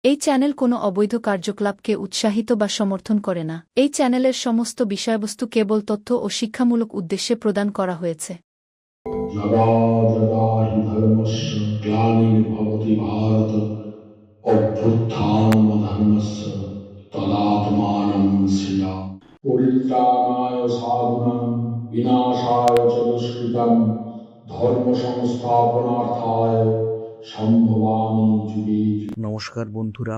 এই চ্যানেল কোনো অবৈধ কার্যকলাপকে উৎসাহিত বা সমর্থন করে না। এই চ্যানেলের সমস্ত বিষয়বস্তু কেবল তথ্য ও শিক্ষামূলক উদ্দেশ্যে প্রদান করা হয়েছে। যদা যদা হি ধর্মস্য গ্লানির্ভবতি ভারত অভ্যুত্থানমধর্মস্য তদাত্মানং সৃজামি। পরিত্রাণায় সাধুনাং বিনাশায় চ দুষ্কৃতং ধর্ম সংস্থাপনার্থায় সম্ভবামি যুগে যুগে। নমস্কার বন্ধুরা,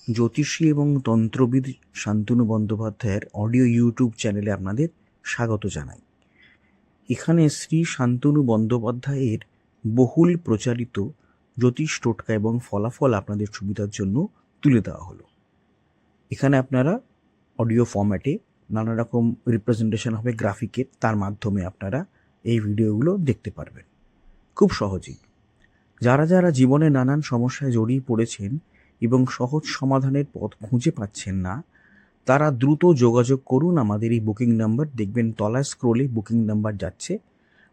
জ্যোতিষী এবং তন্ত্রবিদ শান্তনু বন্দ্যোপাধ্যায়ের অডিও ইউটিউব চ্যানেলে আপনাদের স্বাগত জানাই। এখানে শ্রী শান্তনু বন্দ্যোপাধ্যায়ের বহুল প্রচারিত জ্যোতিষ টোটকা এবং ফলাফল আপনাদের সুবিধার জন্য তুলে দেওয়া হলো। এখানে আপনারা অডিও ফরম্যাটে নানা রকম রিপ্রেজেন্টেশন হবে গ্রাফিকের, তার মাধ্যমে আপনারা এই ভিডিওগুলো দেখতে পারবেন খুব সহজেই। যারা যারা জীবনে নানান সমস্যায় জড়িয়ে পড়েছেন এবং সহজ সমাধানের পথ খুঁজে পাচ্ছেন না, তারা দ্রুত যোগাযোগ করুন আমাদের এই বুকিং নাম্বার। দেখবেন তলায় স্ক্রোলে বুকিং নাম্বার যাচ্ছে।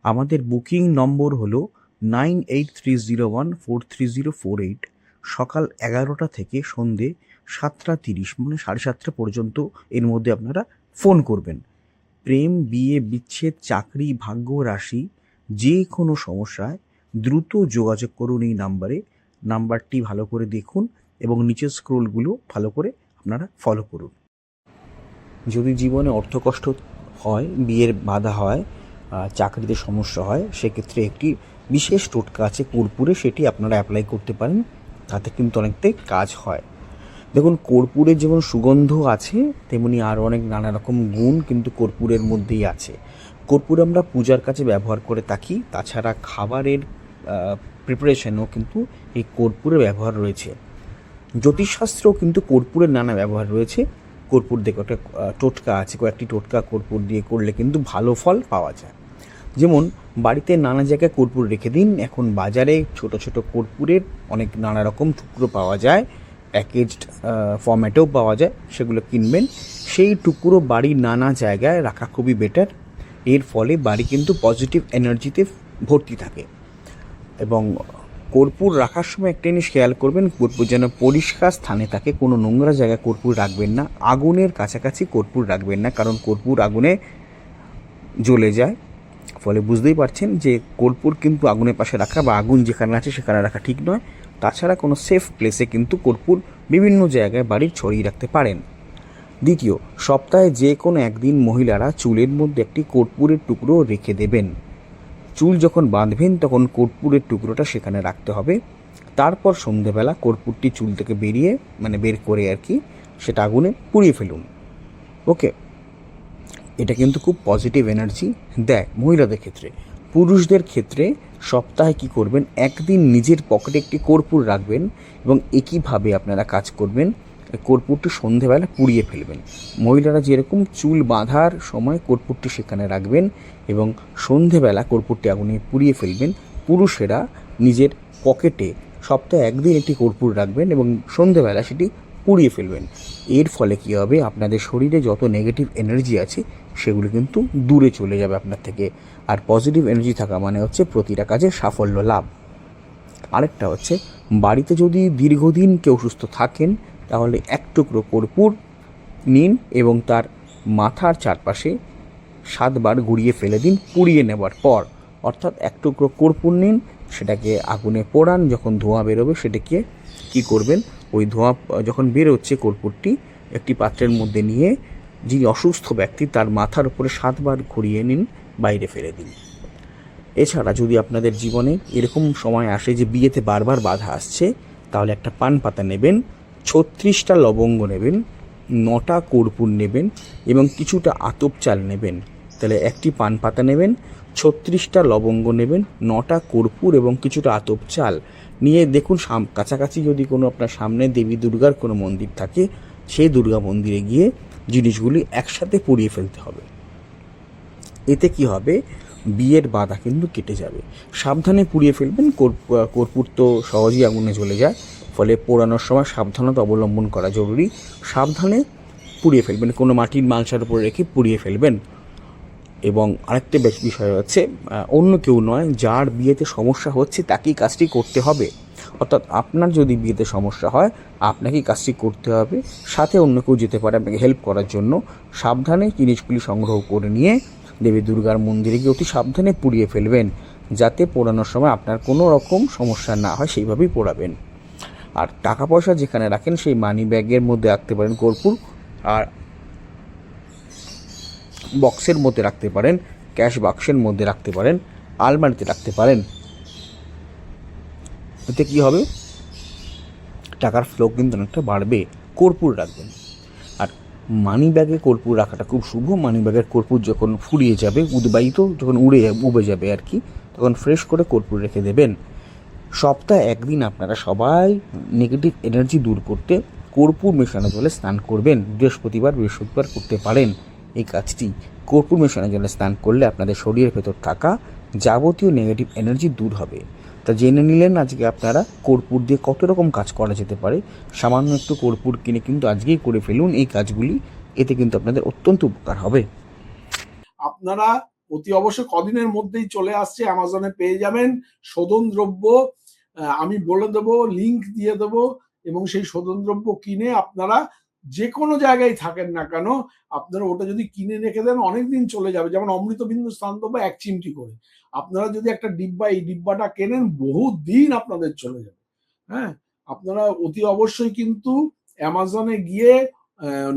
আমাদের বুকিং নম্বর হলো 9830143048। সকাল 11টা থেকে সন্ধে 7:30 মানে 7:30 পর্যন্ত এর মধ্যে আপনারা ফোন করবেন। প্রেম, বিয়ে, বিচ্ছেদ, চাকরি, ভাগ্য, রাশি, যে কোনো সমস্যায় দ্রুত যোগাযোগ করুন এই নাম্বারে। নাম্বারটি ভালো করে দেখুন এবং নিচের স্ক্রোলগুলো ভালো করে আপনারা ফলো করুন। যদি জীবনে অর্থকষ্ট হয়, বিয়ের বাধা হয়, চাকরিতে সমস্যা হয়, সেক্ষেত্রে একটি বিশেষ টোটকা আছে কর্পূরে, সেটি আপনারা অ্যাপ্লাই করতে পারেন, তাতে কিন্তু অনেকটাই কাজ হয়। দেখুন, কর্পূরের যেমন সুগন্ধ আছে, তেমনি আরও অনেক নানা রকম গুণ কিন্তু কর্পূরের মধ্যেই আছে। কর্পূর আমরা পূজার কাজে ব্যবহার করে থাকি, তাছাড়া খাবারের প্রিপারেশনেও কিন্তু এই কর্পূরের ব্যবহার রয়েছে। জ্যোতিষশাস্ত্রেও কিন্তু কর্পূরের নানা ব্যবহার রয়েছে। কর্পূর দিয়ে একটা টোটকা আছে, কয়েকটি টোটকা কর্পূর দিয়ে করলে কিন্তু ভালো ফল পাওয়া যায়। যেমন বাড়িতে নানা জায়গায় কর্পূর রেখে দিন। এখন বাজারে ছোট ছোট কর্পূরের অনেক নানা রকম টুকরো পাওয়া যায়, প্যাকেজড ফরম্যাটেও পাওয়া যায়, সেগুলো কিনবেন। সেই টুকরো বাড়ির নানা জায়গায় রাখা খুবই বেটার। এর ফলে বাড়ি কিন্তু পজিটিভ এনার্জিতে ভর্তি থাকে। এবং কর্পূর রাখার সময় একটা জিনিস খেয়াল করবেন, কর্পূর যেন পরিষ্কার স্থানে থাকে, কোনো নোংরা জায়গায় কর্পূর রাখবেন না, আগুনের কাছাকাছি কর্পূর রাখবেন না, কারণ কর্পূর আগুনে জ্বলে যায়। ফলে বুঝতেই পারছেন যে কর্পূর কিন্তু আগুনের পাশে রাখা বা আগুন যেখানে আছে সেখানে রাখা ঠিক নয়। তাছাড়া কোনো সেফ প্লেসে কিন্তু কর্পূর বিভিন্ন জায়গায় বাড়ির ছড়িয়ে রাখতে পারেন। দ্বিতীয়, সপ্তাহে যে কোনো একদিন মহিলারা চুলের মধ্যে একটি কর্পূরের টুকরো রেখে দেবেন। চুল যখন বাঁধবেন তখন কর্পূরের টুকরোটা সেখানে রাখতে হবে। তারপর সন্ধেবেলা কর্পূরটি চুল থেকে বের করে সেটা আগুনে পুড়িয়ে ফেলুন। ওকে, এটা কিন্তু খুব পজিটিভ এনার্জি দেয় মহিলাদের ক্ষেত্রে। পুরুষদের ক্ষেত্রে সপ্তাহে কি করবেন, একদিন নিজের পকেটে একটি কর্পূর রাখবেন এবং একইভাবে আপনারা কাজ করবেন, কর্পূরটি সন্ধেবেলা পুড়িয়ে ফেলবেন। মহিলারা যেরকম চুল বাঁধার সময় কর্পূরটি সেখানে রাখবেন এবং সন্ধেবেলা কর্পূরটি আগুনে পুড়িয়ে ফেলবেন। পুরুষেরা নিজের পকেটে সপ্তাহে একদিন একটি কর্পূর রাখবেন এবং সন্ধেবেলা সেটি পুড়িয়ে ফেলবেন। এর ফলে কী হবে, আপনাদের শরীরে যত নেগেটিভ এনার্জি আছে সেগুলো কিন্তু দূরে চলে যাবে আপনার থেকে। আর পজিটিভ এনার্জি থাকা মানে হচ্ছে প্রতিটা কাজে সাফল্য লাভ। আরেকটা হচ্ছে, বাড়িতে যদি দীর্ঘদিন কেউ অসুস্থ থাকেন তাহলে এক টুকরো কর্পূর নিন এবং তার মাথার চারপাশে 7 বার ঘুরিয়ে ফেলে দিন পুড়িয়ে নেবার পর। অর্থাৎ এক টুকরো কর্পূর নিন, সেটাকে আগুনে পোড়ান, যখন ধোঁয়া বেরোবে সেটাকে কী করবেন, ওই ধোঁয়া যখন বেরোচ্ছে কর্পূরটি একটি পাত্রের মধ্যে নিয়ে যিনি অসুস্থ ব্যক্তি তার মাথার উপরে 7 বার ঘুরিয়ে নিন, বাইরে ফেলে দিন। এছাড়া যদি আপনাদের জীবনে এরকম সময় আসে যে বিয়েতে বারবার বাধা আসছে, তাহলে একটা পান পাতা নেবেন, 36টা লবঙ্গ নেবেন, 9টা কর্পূর নেবেন এবং কিছুটা আতপ চাল নেবেন। তাহলে একটি পান পাতা নেবেন, 36টা লবঙ্গ নেবেন, 9টা কর্পূর এবং কিছুটা আতপ চাল নিয়ে দেখুন কাছাকাছি যদি কোনো আপনার সামনে দেবী দুর্গার কোনো মন্দির থাকে, সেই দুর্গা মন্দিরে গিয়ে জিনিসগুলি একসাথে পুড়িয়ে ফেলতে হবে। এতে কি হবে, বিয়ের বাধা কিন্তু কেটে যাবে। সাবধানে পুড়িয়ে ফেলবেন, কর্পূর তো সহজেই আগুনে জ্বলে যায়, ফলে পোড়ানোর সময় সাবধানতা অবলম্বন করা জরুরি। সাবধানে পুড়িয়ে ফেলবেন, কোনো মাটির মালসার উপরে রেখে পুড়িয়ে ফেলবেন। এবং আরেকটা বিষয় হচ্ছে, অন্য কেউ নয়, যার বিয়েতে সমস্যা হচ্ছে তাকেই কাজটি করতে হবে। অর্থাৎ আপনার যদি বিয়েতে সমস্যা হয় আপনাকেই কাজটি করতে হবে, সাথে অন্য কেউ যেতে পারে আপনাকে হেল্প করার জন্য। সাবধানে জিনিসগুলি সংগ্রহ করে নিয়ে দেবী দুর্গার মন্দিরে গিয়ে অতি সাবধানে পুড়িয়ে ফেলবেন, যাতে পোড়ানোর সময় আপনার কোনো রকম সমস্যা না হয়, সেইভাবেই পোড়াবেন। আর টাকা পয়সা যেখানে রাখেন সেই মানি ব্যাগের মধ্যে রাখতে পারেন কর্পূর, আর বক্সের মধ্যে রাখতে পারেন, ক্যাশ বাক্সের মধ্যে রাখতে পারেন, আলমারিতে রাখতে পারেন। এতে কী হবে, টাকার ফ্লো কিন্তু অনেকটা বাড়বে। কর্পূর রাখবেন। আর মানি ব্যাগে কর্পূর রাখাটা খুব শুভ। মানি ব্যাগের কর্পূর যখন ফুরিয়ে যাবে, উদ্বায়িত যখন উবে যাবে আর কি, তখন ফ্রেশ করে কর্পূর রেখে দেবেন। সপ্তাহে একদিন আপনারা সবাই নেগেটিভ এনার্জি দূর করতে কর্পূর মেশানো জলে স্নান করবেন। বৃহস্পতিবার করতে পারেন এই কাজটি। কর্পূর মেশানো জলে স্নান করলে আপনাদের শরীরের ভেতর থাকা যাবতীয় নেগেটিভ এনার্জি দূর হবে। তা জেনে নিলেন আজকে আপনারা কর্পূর দিয়ে কত রকম কাজ করা যেতে পারে। সামান্য একটু কর্পূর কিনে কিন্তু আজকেই করে ফেলুন এই কাজগুলি, এতে কিন্তু আপনাদের অত্যন্ত উপকার হবে। আপনারা অতি অবশ্য কদিনের মধ্যেই চলে আসছে, অ্যামাজনে পেয়ে যাবেন শোধন দ্রব্য। আমি বলে দেবো, লিংক দিয়ে দেবো, এবং সেই শোধন দ্রব্য কিনে আপনারা যে কোনো জায়গায় থাকেন না কেন, আপনারা ওটা যদি কিনে রেখে দেন অনেকদিন চলে যাবে। যেমন অমৃতবিন্দু স্থানদ্রব্য 1 চিমটি করে, আপনারা যদি একটা ডিব্বা, এই ডিব্বাটা কেনেন বহু দিন আপনাদের চলে যাবে। হ্যাঁ, আপনারা অতি অবশ্যই কিন্তু অ্যামাজনে গিয়ে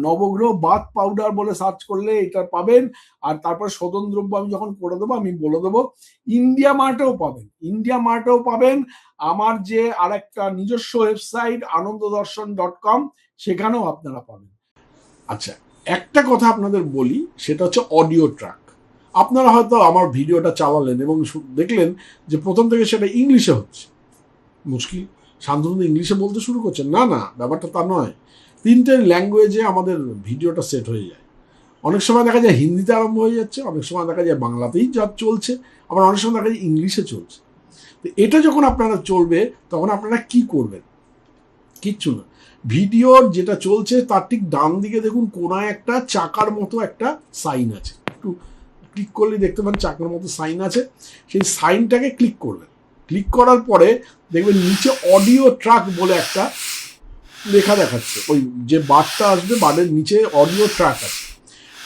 নবগ্রহ বাথ পাউডার বলে সার্চ করলে এটা পাবেন। আর তারপর শোধন দ্রব্য আমি যখন করে দেবো আমি বলে দেবো, ইন্ডিয়া মার্টেও পাবেন। আমার যে আরেকটা নিজস্ব ওয়েবসাইট ananddarshan.com, সেখানেও আপনারা পাবেন। আচ্ছা, একটা কথা আপনাদের বলি, সেটা হচ্ছে অডিও ট্র্যাক। আপনারা হয়তো আমার ভিডিওটা চালালেন এবং দেখলেন যে প্রথম থেকে সেটা ইংলিশে হচ্ছে। মুশকিল, শান্তনু ইংলিশে বলতে শুরু করছেন। না, ব্যাপারটা তা নয়। 3টে ল্যাঙ্গুয়েজে আমাদের ভিডিওটা সেট হয়ে যায়। অনেক সময় দেখা যায় হিন্দিতে আরম্ভ হয়ে যাচ্ছে, অনেক সময় দেখা যায় বাংলাতেই যা চলছে, আবার অনেক সময় দেখা যায় ইংলিশে চলছে। তো এটা যখন আপনারা চলবে তখন আপনারা কি করবেন? কিচ্ছু না, ভিডিওর যেটা চলছে তার ঠিক ডান দিকে দেখুন কোনায় একটা চাকার মতো একটা সাইন আছে, একটু ক্লিক করলে দেখতে পান চাকার মতো সাইন আছে। সেই সাইনটাকে ক্লিক করবেন। ক্লিক করার পরে দেখবেন নিচে অডিও ট্র্যাক বলে একটা লেখা দেখাচ্ছে। ওই যে বারটা আসবে, বারের নিচে অডিও ট্র্যাক আছে,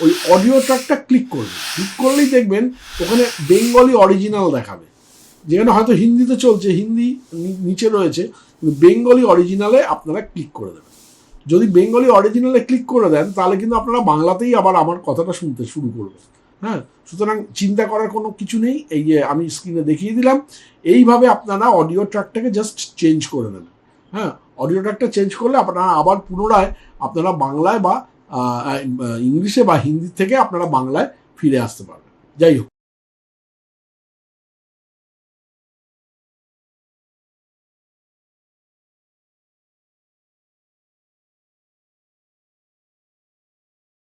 ওই অডিও ট্র্যাকটা ক্লিক করবেন। ক্লিক করলেই দেখবেন ওখানে বেঙ্গলি অরিজিনাল দেখাবে। যেখানে হয়তো হিন্দিতে চলছে, হিন্দি নিচে রয়েছে, কিন্তু বেঙ্গলি অরিজিনালে আপনারা ক্লিক করে দেবেন। যদি বেঙ্গলি অরিজিনালে ক্লিক করে দেন তাহলে কিন্তু আপনারা বাংলাতেই আবার আমার কথাটা শুনতে শুরু করবেন। হ্যাঁ, সুতরাং চিন্তা করার কোনো কিছু নেই। এই যে আমি স্ক্রিনে দেখিয়ে দিলাম, এইভাবে আপনারা অডিও ট্র্যাকটাকে জাস্ট চেঞ্জ করে নেবেন। হ্যাঁ, অডিও ট্র্যাকটা চেঞ্জ করলে আপনারা আবার পুনরায় আপনারা বাংলায় বা ইংলিশে বা হিন্দি থেকে আপনারা বাংলায় ফিরে আসতে পারবেন। যাই হোক।